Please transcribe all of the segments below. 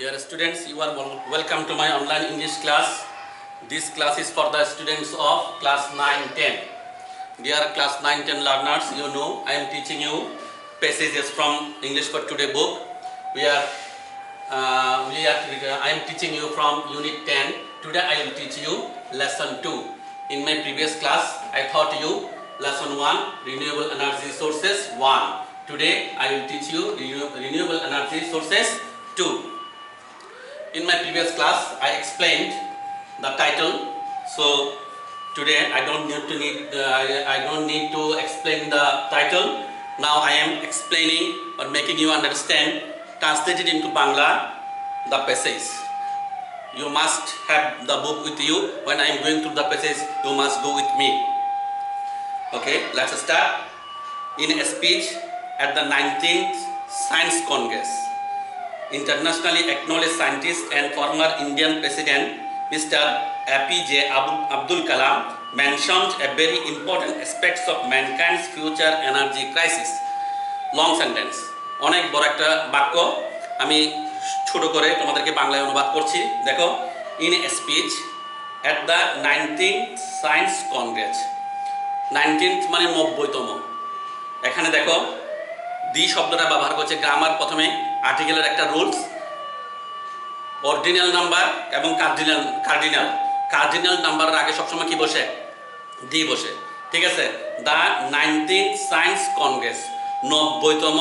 Dear students, you are welcome to my online English class. This class is for the students of class 9-10. Dear class 9-10 learners, you know I am teaching you passages from English for Today book. I am teaching you from Unit 10. Today I will teach you Lesson 2. In my previous class, I taught you Lesson 1, Renewable Energy Sources 1. Today I will teach you Renewable Energy Sources 2. In my previous class, I explained the title. So today I don't need to explain the title. Now I am explaining or making you understand, translated into Bangla, the passage. You must have the book with you. When I am going through the passage, you must go with me. Okay, let's start. In a speech at the 19th Science Congress, internationally acknowledged scientist and former Indian President Mr. APJ Abdul Kalam mentioned a very important aspects of mankind's future energy crisis. Long sentence, অনেক বড় একটা বাক্য, আমি ছোট করে তোমাদেরকে বাংলায় অনুবাদ করছি। দেখো, in a speech at the 19th Science Congress, 19th মানে 90তম। এখানে দেখো দি শব্দটা ব্যবহার করছে গ্রামার। প্রথমে আর্টিকেলের একটা রুলস, অর্ডিনাল নাম্বার এবং কার্ডিনাল নাম্বারের আগে সবসময় কি বসে? দি বসে। ঠিক আছে, দ্য 19th সায়েন্স কংগ্রেস, 90তম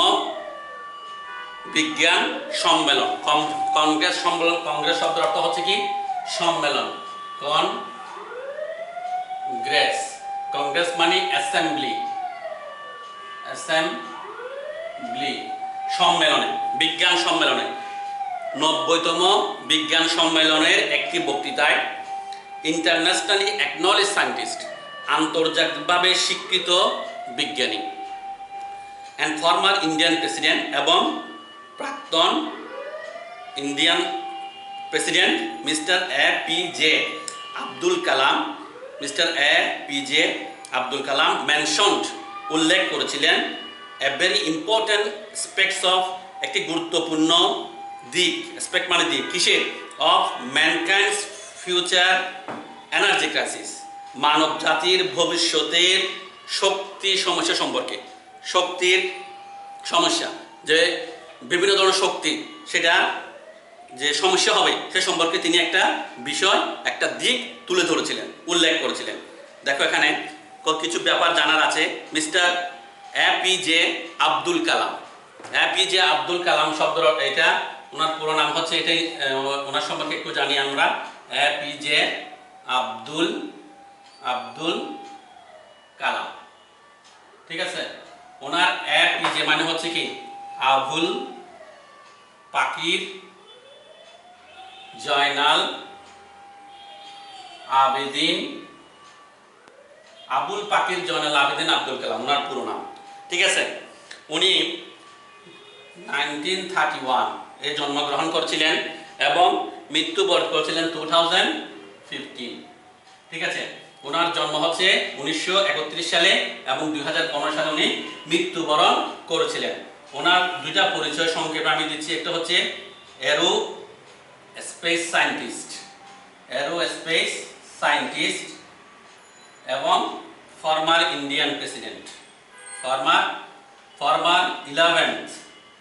বিজ্ঞান সম্মেলন। কংগ্রেস সম্মেলন, কংগ্রেস শব্দের অর্থ হচ্ছে কি? সম্মেলন। কংগ্রেস মানে অ্যাসেম্বলি, সম্মেলনে, বিজ্ঞান সম্মেলনে, 90তম বিজ্ঞান সম্মেলনের একটি বক্তৃতায় ইন্টারন্যাশনালি অ্যাকনলেজ সায়েন্টিস্ট, আন্তর্জাতিকভাবে স্বীকৃত বিজ্ঞানী, অ্যান্ড ফর্মার ইন্ডিয়ান প্রেসিডেন্ট এবং প্রাক্তন Indian president mister APJ Abdul Kalam, mentioned, উল্লেখ করেছিলেন, a very important aspects of, একটি গুরুত্বপূর্ণ দিক, অ্যাসপেক্ট মানে দিক, কিসের? Of mankind's future energy crisis, মানব জাতির ভবিষ্যতের শক্তি সমস্যা সম্পর্কে। শক্তির সমস্যা, যে বিভিন্ন ধরনের শক্তি, সেটা যে সমস্যা হবে সে সম্পর্কে তিনি একটা বিষয়, একটা দিক তুলে ধরেছিলেন, উল্লেখ করেছিলেন। দেখো এখানে কিছু ব্যাপার জানার আছে। মিস্টার APJ আব্দুল কালাম, APJ আব্দুল কালাম শব্দের এটা ওনার পুরো নাম হচ্ছে, এটাই ওনার সম্পর্কে একটু জানি আমরা। APJ আব্দুল কালাম, ঠিক আছে। ওনার APJ মানে হচ্ছে কি? আবুল পাকির জয়নাল আবেদিন, আবুল পাকির জয়নাল আবেদিন আব্দুল কালাম ওনার পুরো নাম, ঠিক আছে। উনি 1931 এ জন্মগ্রহণ করেছিলেন এবং মৃত্যুবরণ করেছিলেন 2015, ঠিক আছে। ওনার জন্ম হচ্ছে 1931 সালে এবং 2015 সালে উনি মৃত্যুবরণ করেছিলেন। ওনার দুইটা পরিচয় সংক্ষেপে আমি দিচ্ছি। একটা হচ্ছে এরোস্পেস সায়েন্টিস্ট এবং ফর্মার ইন্ডিয়ান প্রেসিডেন্ট। ফর্মার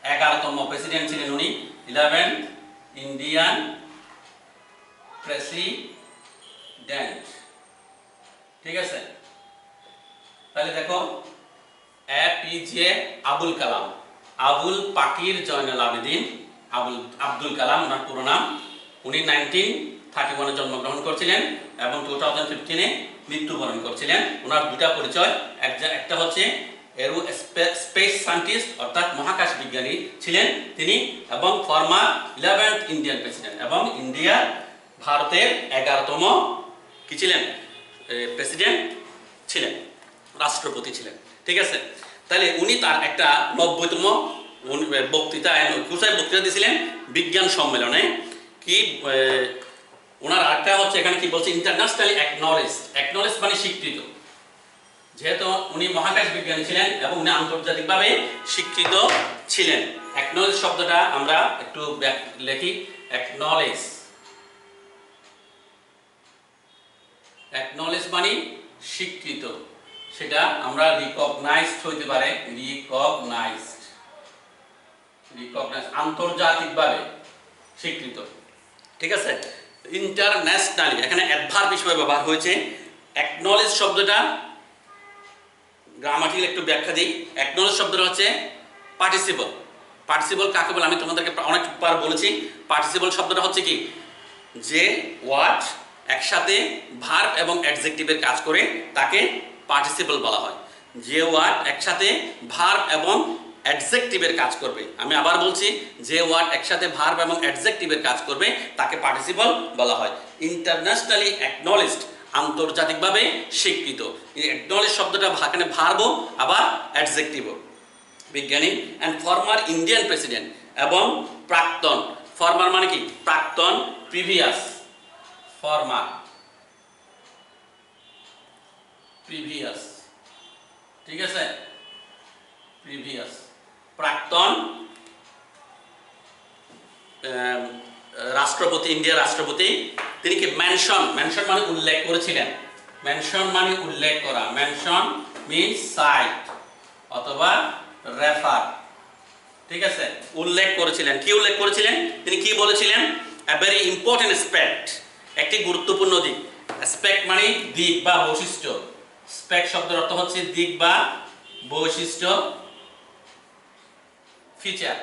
11তম প্রেসিডেন্ট ছিলেন উনি, 11th ইন্ডিয়ান প্রেসিডেন্ট, ঠিক আছে। তাহলে দেখো, APJ আবুল কালাম, আবুল পাকির জয়নাল আবেদিন আব্দুল কালাম ওনার পুরো নাম। উনি 1931 জন্মগ্রহণ করেছিলেন এবং 2015 মৃত্যুবরণ করেছিলেন। ওনার দুটা পরিচয়, একটা হচ্ছে এরোস্পেস সায়েন্টিস্ট অর্থাৎ মহাকাশ বিজ্ঞানী ছিলেন তিনি, এবং ফর্মার 11th ইন্ডিয়ান প্রেসিডেন্ট, এবং ভারতের 11তম কি ছিলেন? প্রেসিডেন্ট ছিলেন, রাষ্ট্রপতি ছিলেন, ঠিক আছে। তাহলে উনি তার একটা 90তম বক্তৃতায়, কোথায় বক্তৃতা দিয়েছিলেন? বিজ্ঞান সম্মেলনে। কি ওনার আরেকটা হচ্ছে এখানে কি বলছে? ইন্টারন্যাশনালি অ্যাকনলেজ মানে স্বীকৃত। যেহেতু উনি মহাকাশ বিজ্ঞানী ছিলেন এবং উনি আন্তর্জাতিকভাবে স্বীকৃত ছিলেন। অ্যাকনলেজ শব্দটা আমরা একটু লিখি। অ্যাকনলেজ, অ্যাকনলেজ মানে স্বীকৃত, সেটা আমরা রিকগনাইজড হইতে পারে, রিকগনাইজড, রিকগনাইজ আন্তর্জাতিকভাবে স্বীকৃত। ঠিক আছে, ইন্টারন্যাশনালি এখানে অ্যাডভার্ব হিসেবে ব্যবহার হয়েছে। অ্যাকনলেজ শব্দটা গ্রামাটিক্যাল একটু ব্যাখ্যা দিই। অ্যাকনলেজ শব্দটা হচ্ছে পার্টিসিপল। পার্টিসিপল কাকে বলে আমি তোমাদেরকে অনেকবার বলেছি। পার্টিসিপল শব্দটা হচ্ছে কি, যে ওয়ার্ড একসাথে ভার্ব এবং অ্যাডজেক্টিভের কাজ করে তাকে পার্টিসিপল বলা হয়। যে ওয়ার্ড একসাথে ভার্ব এবং অ্যাডজেক্টিভের কাজ করবে, আমি আবার বলছি, যে ওয়ার্ড একসাথে ভার্ব এবং অ্যাডজেক্টিভের কাজ করবে তাকে পার্টিসিপল বলা হয়। ইন্টারন্যাশনালি অ্যাকনলেজড, আন্তর্জাতিকভাবে স্বীকৃত। এই অ্যাকনলেজ শব্দটা এখানে ভার্বও আবার অ্যাডজেক্টিভও। বিজ্ঞানী অ্যান্ড ফর্মার ইন্ডিয়ান প্রেসিডেন্ট এবং প্রাক্তন, ফর্মার মানে কি প্রাক্তন, প্রিভিয়াস, ফর্মার প্রিভিয়াস, ঠিক আছে, প্রিভিয়াস প্রাক্তন রাষ্ট্রপতি, ইন্ডিয়ার রাষ্ট্রপতি, তিনি কি মেনশন, মেনশন মানে উল্লেখ করেছিলেন, মেনশন মানে উল্লেখ করা, মেনশন মিন্স সাইট অথবা রেফার, ঠিক আছে, উল্লেখ করেছিলেন। কি উল্লেখ করেছিলেন, তিনি কি বলেছিলেন, এ ভেরি ইম্পর্টেন্ট অ্যাসপেক্ট, একটি গুরুত্বপূর্ণ দিক। অ্যাসপেক্ট মানে দিক বা বৈশিষ্ট্য, স্পেক্ট শব্দের অর্থ হচ্ছে দিক বা বৈশিষ্ট্য, ফিচার,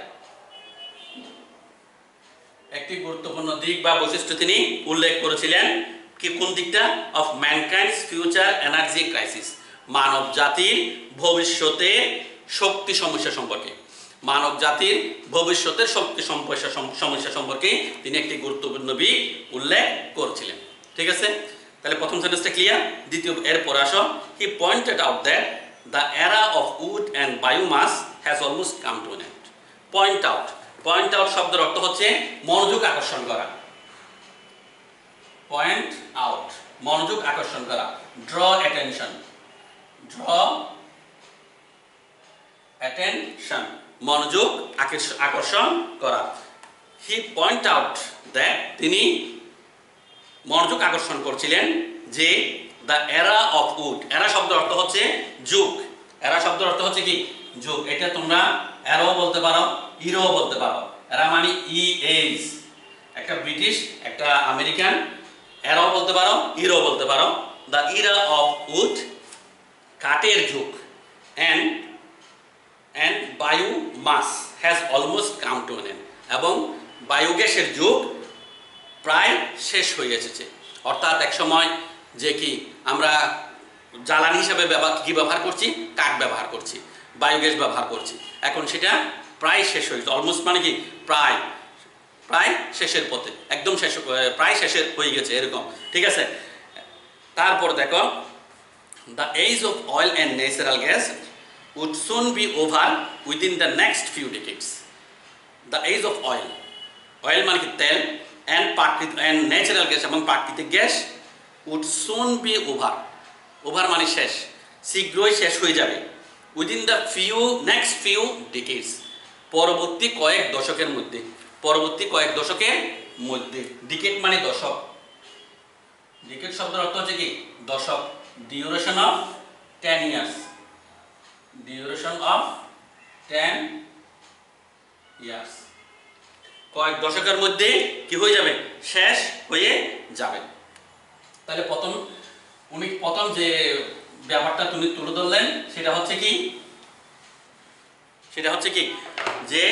একটি গুরুত্বপূর্ণ দিক বা বৈশিষ্ট্য তিনি উল্লেখ করেছিলেন। কি, কোন দিকটা, of mankind's future energy crisis, মানব জাতির ভবিষ্যতে শক্তি সমস্যা সম্পর্কে, মানব জাতির ভবিষ্যতের শক্তি সমস্যা সম্পর্কে তিনি একটি গুরুত্বপূর্ণ দিক উল্লেখ করেছিলেন। ঠিক আছে, তাহলে প্রথম সেন্টেন্সটা ক্লিয়ার। দ্বিতীয় এরপর আসো, he pointed out that the era of wood and biomass has almost come to an end. Point out, point out শব্দের অর্থ হচ্ছে মনোযোগ আকর্ষণ করা, পয়েন্ট আউট মনোযোগ আকর্ষণ করা, ড্র অ্যাটেনশন, ড্র অ্যাটেনশন মনোযোগ আকর্ষণ করা। হি পয়েন্ট আউট দ্যাট, তিনি মনোযোগ আকর্ষণ করছিলেন যে দ্য এরা অফ উড, এরা শব্দের অর্থ হচ্ছে যুগ, এরা শব্দের অর্থ হচ্ছে কি যুগ, এটা তোমরা এরাও বলতে পারো, ইরোও বলতে পারো। এরা মানে ই এইচ, একটা ব্রিটিশ একটা আমেরিকান, এরাও বলতে পারো, ইরো বলতে পারো। দ্য ইরা অফ উড, কাঠের যুগ, and biomass has almost come to an end, এবং বায়োগ্যাসের যুগ প্রায় শেষ হয়ে এসেছে। অর্থাৎ এক সময় যে কি আমরা জ্বালানি হিসাবে কি ব্যবহার করছি, কাঠ ব্যবহার করছি, বায়োগ্যাস ব্যবহার করছি, এখন সেটা প্রায় শেষ হয়ে গেছে। অলমোস্ট মানে কি প্রায়, প্রায় শেষের পথে, একদম শেষ, প্রায় শেষের হয়ে গেছে এরকম। ঠিক আছে, তারপর দেখো, the age of oil and natural gas would soon be over within the next few decades. The age of oil, oil মানে কি তেল, and natural gas এবং প্রাকৃতিক gas would soon be over, over মানে শেষ, শীঘ্রই শেষ হয়ে যাবে, within the next few decades, পরবর্তী কয়েক দশকের মধ্যে, পরবর্তী কয়েক দশকের মধ্যে। ডিকেড মানে দশক, ডিকেড শব্দের অর্থ হচ্ছে কি দশক। Duration of 10 years, duration of 10 years, কয়েক দশকের মধ্যে কি হয়ে যাবে, শেষ হয়ে যাবে। তাহলে প্রথম যে ব্যাপারটা তুমি তুলে ধরলেন সেটা হচ্ছে কি, সেটা হচ্ছে কি যে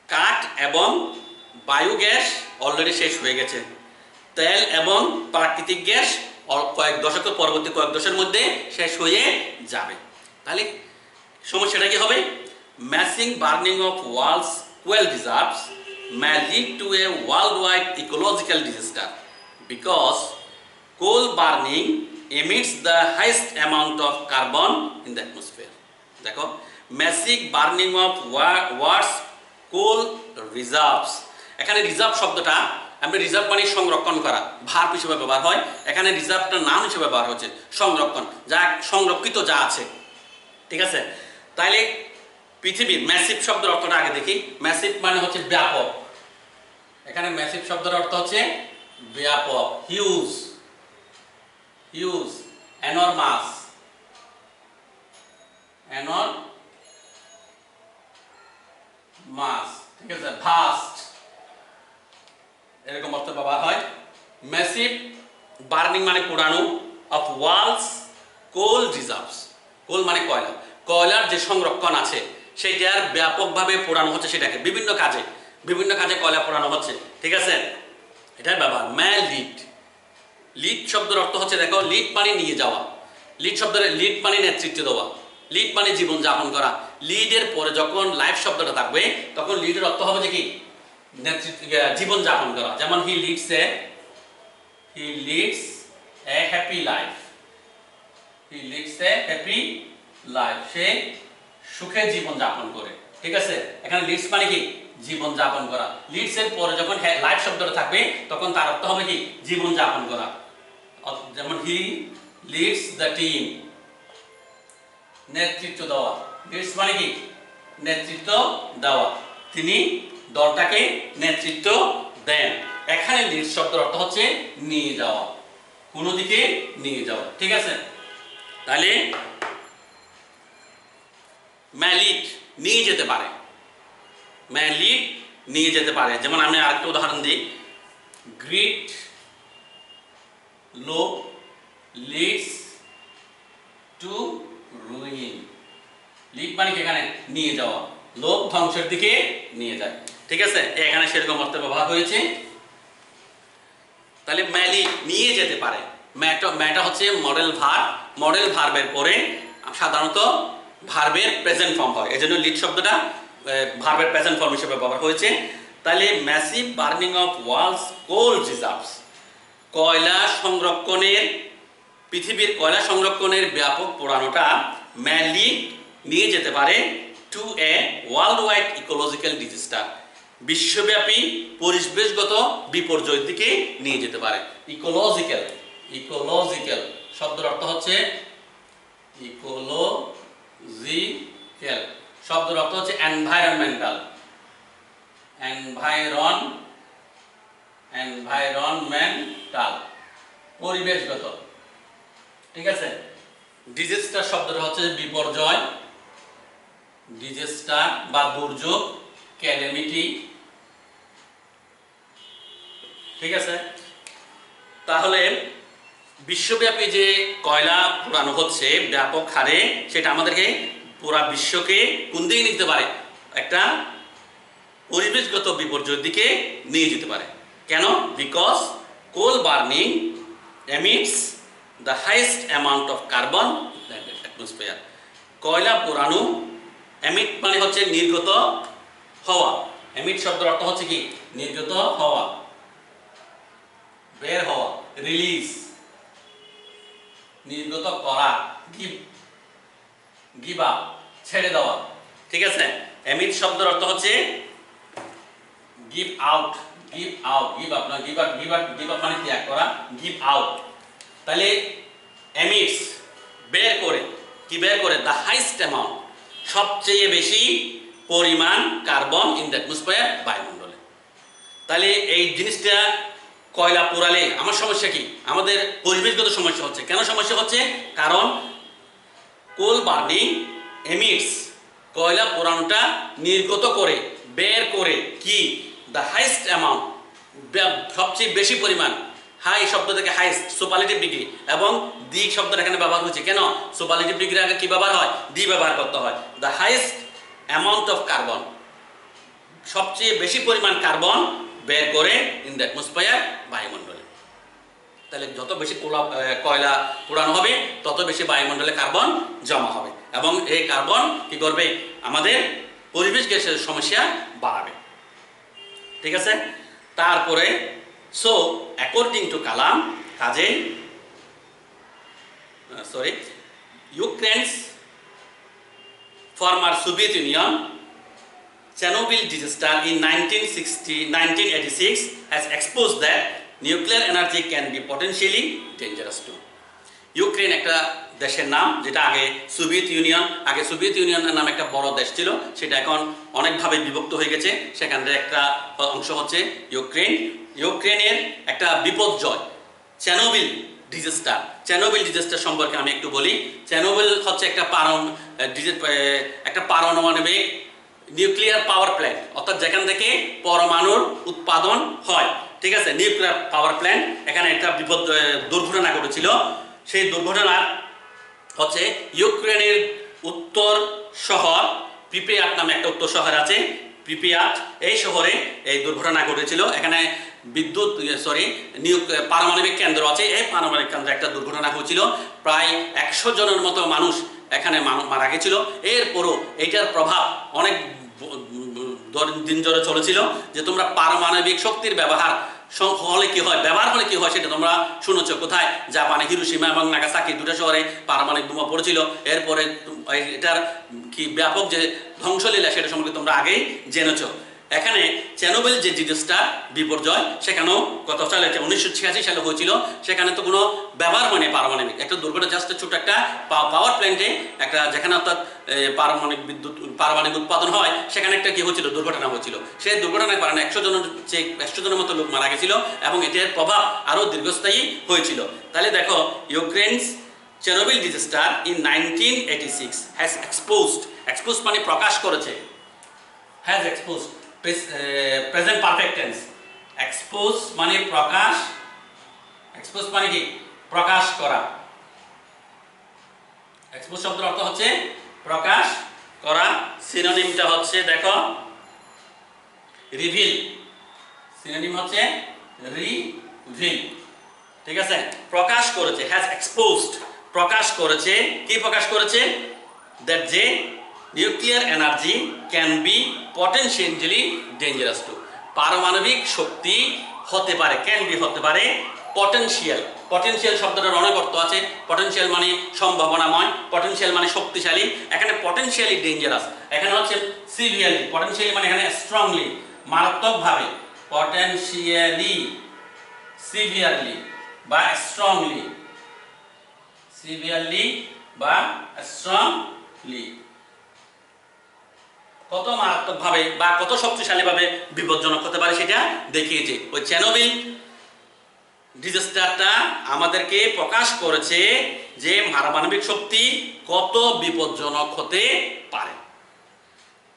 কাঠ এবং বায়োগ্যাস অলরেডি শেষ হয়ে গেছে, তেল এবং প্রাকৃতিক গ্যাস কয়েক দশকের পরবর্তী কয়েক দশকের মধ্যে শেষ হয়ে যাবে। তাহলে সমস্যাটা কি হবে, massive burning of world's coal reserves may lead to a worldwide ecological disaster because coal burning emits the highest amount of carbon in the atmosphere. দেখো, massive burning of world's coal reserves, এখানে reserve শব্দটা, আমরা reserve মানে সংরক্ষণ করা, verb হিসেবে ব্যবহার হয়, এখানে রিজার্ভটা নাম হিসেবে ব্যবহার হচ্ছে, সংরক্ষণ, যা সংরক্ষিত যা আছে। ঠিক আছে, তাইলে পৃথিবীর ম্যাসিভ শব্দের অর্থটা আগে দেখি। ম্যাসিভ মানে হচ্ছে ব্যাপক, এখানে ম্যাসিভ শব্দের অর্থ হচ্ছে ব্যাপক, হিউজ, হিউজ, এনরমাস, এনরমাস, ঠিক আছে, ভাস্ট, এরকম অর্থ ব্যবহার হয়। ম্যাসিভ বার্নিং মানে পোড়ানো, অফ ওয়ালস কোল রিজার্ভস, কোল মানে কয়লা, কয়লার যে সংরক্ষণ আছে সেটার ব্যাপকভাবে পোড়ানো হচ্ছে, সেটাকে বিভিন্ন কাজে কয়লা পোড়ানো হচ্ছে, ঠিক আছে, এটার ব্যবহার। ম্যাল লিড, লিড শব্দের অর্থ হচ্ছে দেখো লিড মানে নিয়ে যাওয়া, লিড শব্দের লিড মানে নেতৃত্ব দেওয়া, লিড মানে জীবন যাপন করা। লিডের পরে যখন লাইফ শব্দটা থাকবে তখন লিডের অর্থ হবে যে কি নেতৃত্ব, জীবন যাপন করা। যেমন he leads a happy life, he leads a happy life, সে সুখে জীবন যাপন করে, ঠিক আছে। এখানে লিডস মানে কি জীবন যাপন করা। লিডস এর পরে যখন লাইফ শব্দটা থাকবে তখন তার অর্থ হবে কি জীবন যাপন করা। যেমন হি লিডস দ্য টিম, নেতৃত্ব দেওয়া, লিডস মানে কি নেতৃত্ব দেওয়া, তিনি দলটাকে নেতৃত্ব দেন। এখানে লিডস শব্দের অর্থ হচ্ছে নিয়ে যাওয়া, কোনো দিকে নিয়ে যাওয়া, ঠিক আছে। তাহলে ম্যালিড নিয়ে যেতে পারে, ম্যালিড নিয়ে যেতে পারে। যেমন আমি আরেকটা উদাহরণ দিই, গ্রিট লোভ লিডস টু রুইন, লিড মানে কি এখানে নিয়ে যাওয়া, লোভ ধ্বংসের দিকে নিয়ে যায়, ঠিক আছে, এখানে সেরকম অর্থ ব্যবহার হয়েছে। তাহলে ম্যালি নিয়ে যেতে পারে, ম্যাটা হচ্ছে মডেল ভার্ব, মডেল ভার্বের পরে সাধারণত ভার্বের প্রেজেন্ট ফর্ম হয়, এজন্য লিড শব্দটা ভার্বের প্রেজেন্ট ফর্ম হিসেবে ব্যবহার হয়েছে। তাহলে massive burning of world's coal reserves, কয়লা সংরক্ষণের, পৃথিবীর কয়লা সংরক্ষণের ব্যাপক পোড়ানোটা ম্যানলি নিয়ে যেতে পারে to a worldwide ecological disaster, বিশ্বব্যাপী পরিবেশগত বিপর্যয়ের দিকে নিয়ে যেতে পারে। ইকোলজিক্যাল, ইকোলজিক্যাল শব্দের অর্থ হচ্ছে ইকোলজিক্যাল শব্দের অর্থ হচ্ছে এনভায়রনমেন্টাল, এনভায়রনমেন্টাল পরিবেশগত, ঠিক আছে। ডিজাস্টার শব্দটা হচ্ছে বিপর্যয়, ডিজাস্টার বা দুর্যোগ, ক্যালামিটি, ঠিক আছে। তাহলে বিশ্বব্যাপী যে কয়লা পোড়ানো হচ্ছে ব্যাপক হারে, সেটা আমাদেরকে পুরা বিশ্বকে কোন দিকে নিতে পারে, একটা পরিবেশগত বিপর্যয়ের দিকে নিয়ে যেতে পারে। কেন? Because coal burning emits the highest amount of carbon in the atmosphere. কয়লা পোড়ানো, এমিট মানে হচ্ছে নির্গত হওয়া, এমিট শব্দের অর্থ হচ্ছে কি নির্গত হওয়া, বের হওয়া, রিলিজ, নির্গত করা, গিভ আপ, ছেড়ে দেওয়া, ঠিক আছে। এমিট শব্দের অর্থ হচ্ছে give out, give out, give up না, give up, give up, give up মানে ত্যাগ করা, গিভ আউট। তাহলে এমিটস বের করে, কি বের করে, দ্য হাইয়েস্ট অ্যামাউন্ট, সবচেয়ে বেশি পরিমাণ কার্বন ইন দ্য অ্যাটমসফিয়ার, বায়ুমণ্ডলে। তাহলে এই জিনিসটা কয়লা পোড়ালে আমার সমস্যা কি, আমাদের পরিবেশগত সমস্যা হচ্ছে। কেন সমস্যা হচ্ছে? কারণ কোল বার্নিং এমিটস, কয়লা পোড়ানোটা নির্গত করে, বের করে কি, দ্য হাইয়েস্ট অ্যামাউন্ট, সবচেয়ে বেশি পরিমাণ। হাই শব্দ থেকে হাইয়েস্ট, সুপারলেটিভ ডিগ্রি, এবং দি শব্দটা এখানে ব্যবহার হচ্ছে। কেন? সুপারলেটিভ ডিগ্রি আগে কি ব্যবহার হয়? দি ব্যবহার করতে হয়। The highest amount of carbon, সবচেয়ে বেশি পরিমাণ কার্বন বের করে ইন দ্য অ্যাটমসফিয়ার, বায়ুমণ্ডলে। তাহলে যত বেশি কয়লা পোড়ানো হবে তত বেশি বায়ুমণ্ডলে কার্বন জমা হবে, এবং এই কার্বন কি করবে, আমাদের পরিবেশ গ্যাসের সমস্যা বাড়াবে, ঠিক আছে। তারপরে সো অ্যাকর্ডিং টু কালাম, কাজে ইউক্রেনস former Soviet Union Chernobyl disaster in 1986 has exposed that nuclear energy can be potentially dangerous too. Ukraine একটা দেশের নাম, যেটা আগে সোভিয়েত ইউনিয়ন। আগে সোভিয়েত ইউনিয়নের নামে একটা বড় দেশ ছিল, সেটা এখন অনেকভাবে বিভক্ত হয়ে গেছে। সেখান থেকে একটা অংশ হচ্ছে ইউক্রেন। ইউক্রেনের একটা বিপর্যয় চেরনোবিল ডিজাস্টার। চেরনোবিল ডিজাস্টার সম্পর্কে আমি একটু বলি। চেরনোবিল হচ্ছে একটা পারমাণবিক নিউক্লিয়ার পাওয়ার প্ল্যান্ট, অর্থাৎ যেখান থেকে পরমাণুর উৎপাদন হয়। ঠিক আছে, নিউক্লিয়ার পাওয়ার প্ল্যান্ট। এখানে একটা দুর্ঘটনা ঘটেছিল। সেই দুর্ঘটনা হচ্ছে ইউক্রেনের উত্তর শহর প্রিপিয়াট নামে একটা উত্তর শহর আছে, প্রিপিয়াট। এই শহরে এই দুর্ঘটনা ঘটেছিল। এখানে পারমাণবিক কেন্দ্র আছে। এই পারমাণবিক কেন্দ্রে একটা দুর্ঘটনা হয়েছিল। প্রায় 100 জনের মতো মানুষ এখানে মারা গেছিল। এরপরও এইটার প্রভাব অনেক দিন ধরে চলেছিল, যে তোমরা পারমাণবিক শক্তির ব্যবহার হলে কি হয় সেটা তোমরা শুনেছ। কোথায়? জাপানে হিরোশিমা এবং নাগাসাকি দুটো শহরে পারমাণবিক বোমা পড়েছিল। এরপরে এটার কি ব্যাপক যে ধ্বংসলীলা সেটা সম্পর্কে তোমরা আগেই জেনেছ। এখানে চেরনোবিল যে ডিজাস্টার বিপর্যয়, সেখানেও গত সালে 1986 সালে হয়েছিল। সেখানে তো কোনো ব্যবহার হয়নি পারমাণবিক একটা দুর্ঘটনা, জাস্ট ছোট একটা পাওয়ার প্ল্যান্টে একটা, যেখানে অর্থাৎ পারমাণবিক উৎপাদন হয়, সেখানে একটা কি হয়েছিল, দুর্ঘটনা হয়েছিল। সেই দুর্ঘটনার কারণে 100 জনের মতো লোক মারা গেছিল এবং এটার প্রভাব আরও দীর্ঘস্থায়ী হয়েছিল। তাহলে দেখো, Ukraine's Chernobyl disaster in 1986 has exposed মানে প্রকাশ করেছে, has exposed present perfect tense. Expose মানে প্রকাশ, এক্সপোজ মানে কি? প্রকাশ করা। এক্সপোজ শব্দের অর্থ হচ্ছে প্রকাশ করা। সিনোনিমটা হচ্ছে দেখো রিভিল। সিনোনিম হচ্ছে রিভিল। ঠিক আছে, প্রকাশ করেছে, হ্যাজ এক্সপোজড প্রকাশ করেছে। কি প্রকাশ করেছে? দ্যাট যে nuclear energy can be potentially dangerous too. পারমাণবিক শক্তি হতে পারে, ক্যান বি হতে পারে পটেনশিয়াল শব্দটার অনেক অর্থ আছে। পটেনশিয়াল মানে সম্ভাবনাময়, পটেনশিয়াল মানে শক্তিশালী। এখানে পটেনশিয়ালি ডেঞ্জারাস, এখানে হচ্ছে সিভিয়ারলি। পটেনশিয়ালি মানে এখানে স্ট্রংলি, মারাত্মকভাবে। পটেনশিয়ালি, সিভিয়ারলি বা স্ট্রংলি, সিভিয়ারলি বা স্ট্রংলি, কত মারাত্মকভাবে বা কত শক্তিশালীভাবে বিপজ্জনক হতে পারে সেটা দেখিয়েছে। ওই চেরনোবিল ডিজাস্টারটা আমাদেরকে প্রকাশ করেছে যে পারমাণবিক শক্তি কত বিপজ্জনক হতে পারে।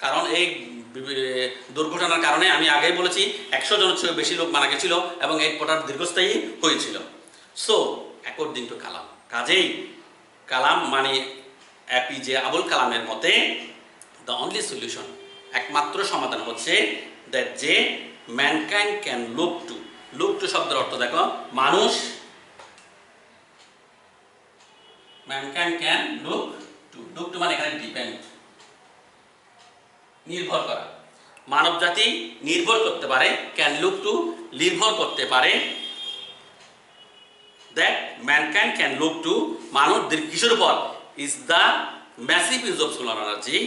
কারণ এই দুর্ঘটনার কারণে আমি আগেই বলেছি 100 জনের চেয়ে বেশি লোক মারা গেছিল এবং এই প্রোটার দীর্ঘস্থায়ী হয়েছিল। সো অ্যাকর্ডিং টু কালাম, কাজেই কালাম মানে এপিজে আবুল কালামের মতে দ্য অনলি সলিউশন, একমাত্র সমাধান হচ্ছে দ্যাট যে ম্যানকাইন্ড ক্যান লুক টু শব্দের অর্থ দেখো মানুষ, ম্যানকাইন্ড ক্যান লুক টু মানে এখানে ডিপেন্ড, নির্ভর করা। মানব জাতি নির্ভর করতে পারে, ক্যান লুক টু নির্ভর করতে পারে, that mankind can look to মানব কিসের উপর? Is the massive use of solar energy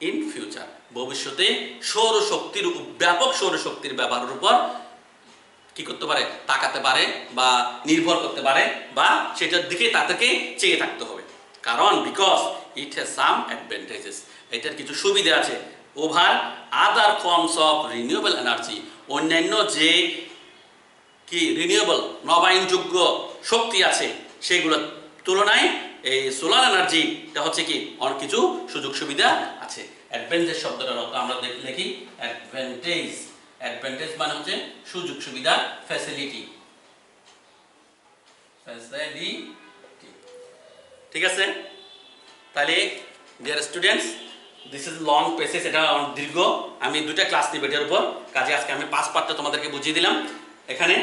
in future. ভবিষ্যতে সৌরশক্তির, ব্যাপক সৌরশক্তির ব্যবহারের উপর কি করতে পারে? তাকাতে পারে বা নির্ভর করতে পারে, বা সেটার দিকে তাদেরকে চেয়ে থাকতে হবে। কারণ because it has some advantages, এটার কিছু সুবিধা আছে over other forms of renewable energy. অন্যান্য যে কি রিনিউয়েবল নবায়নযোগ্য শক্তি আছে সেগুলোর তুলনায় এই সোলার এনার্জিটা হচ্ছে কি অনেক কিছু সুযোগ সুবিধা আছে। অ্যাডভান্টেজ শব্দটার অর্থ আমরা লিখি অ্যাডভান্টেজ। অ্যাডভান্টেজ মানে হচ্ছে সুযোগ সুবিধা, ফ্যাসিলিটি। ঠিক আছে, তাহলে dear students, this is long passage, এটা দীর্ঘ। আমি দুইটা ক্লাস নিব এটার উপর, কাজে আজকে আমি 5 পার্টটা তোমাদেরকে বুঝিয়ে দিলাম। এখানে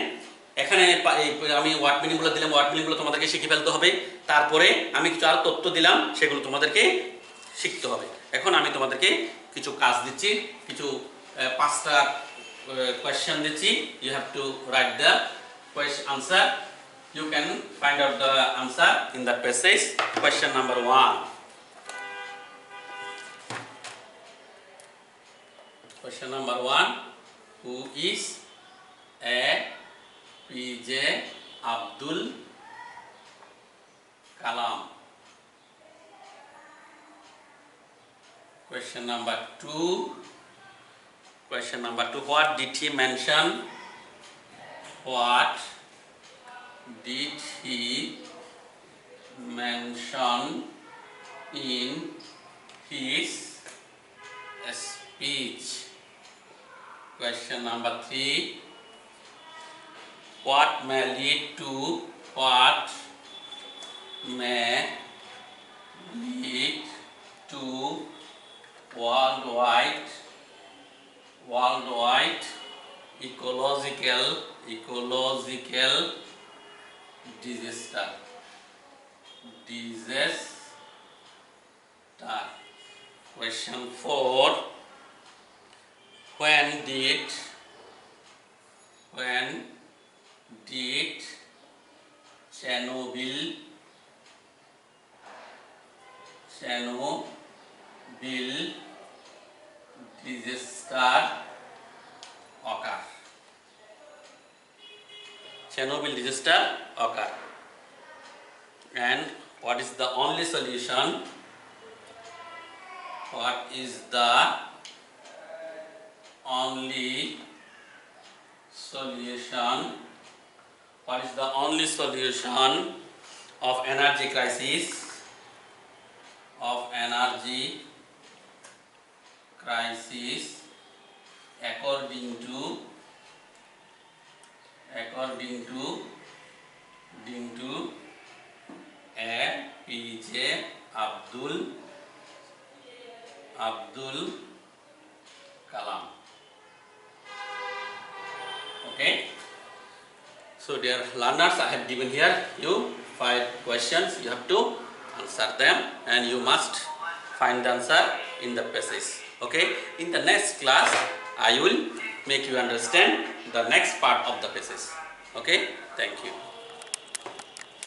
আমি ওয়ার্ড মিনিংগুলো দিলাম, ওয়ার্ড মিনিংগুলো তোমাদেরকে শিখে ফেলতে হবে। তারপরে আমি কিছু আর তথ্য দিলাম, সেগুলো তোমাদেরকে শিখতে হবে। এখন আমি তোমাদেরকে কিছু কাজ দিচ্ছি, কিছু 5টা কোয়েশ্চেন দিচ্ছি। You have to write the answer. You can find out the answer in the passage. Question number 1. Question number 1. Who is APJ Abdul Kalam? Question number 2. Question number 2. What did he mention? What did he mention in his speech? Question number 3. What may lead to? What may lead to worldwide ecological disaster. Question 4. When did Chernobyl disaster occur? Chernobyl disaster occur. And what is the only solution? What is the only solution? What is the only solution of energy crisis? According to APJ Abdul Kalam. Okay. So dear learners, I have given here you 5 questions. You have to answer them and you must find the answer in the passage. Okay. In the next class, I will make you understand the next part of the passage. Okay. Thank you.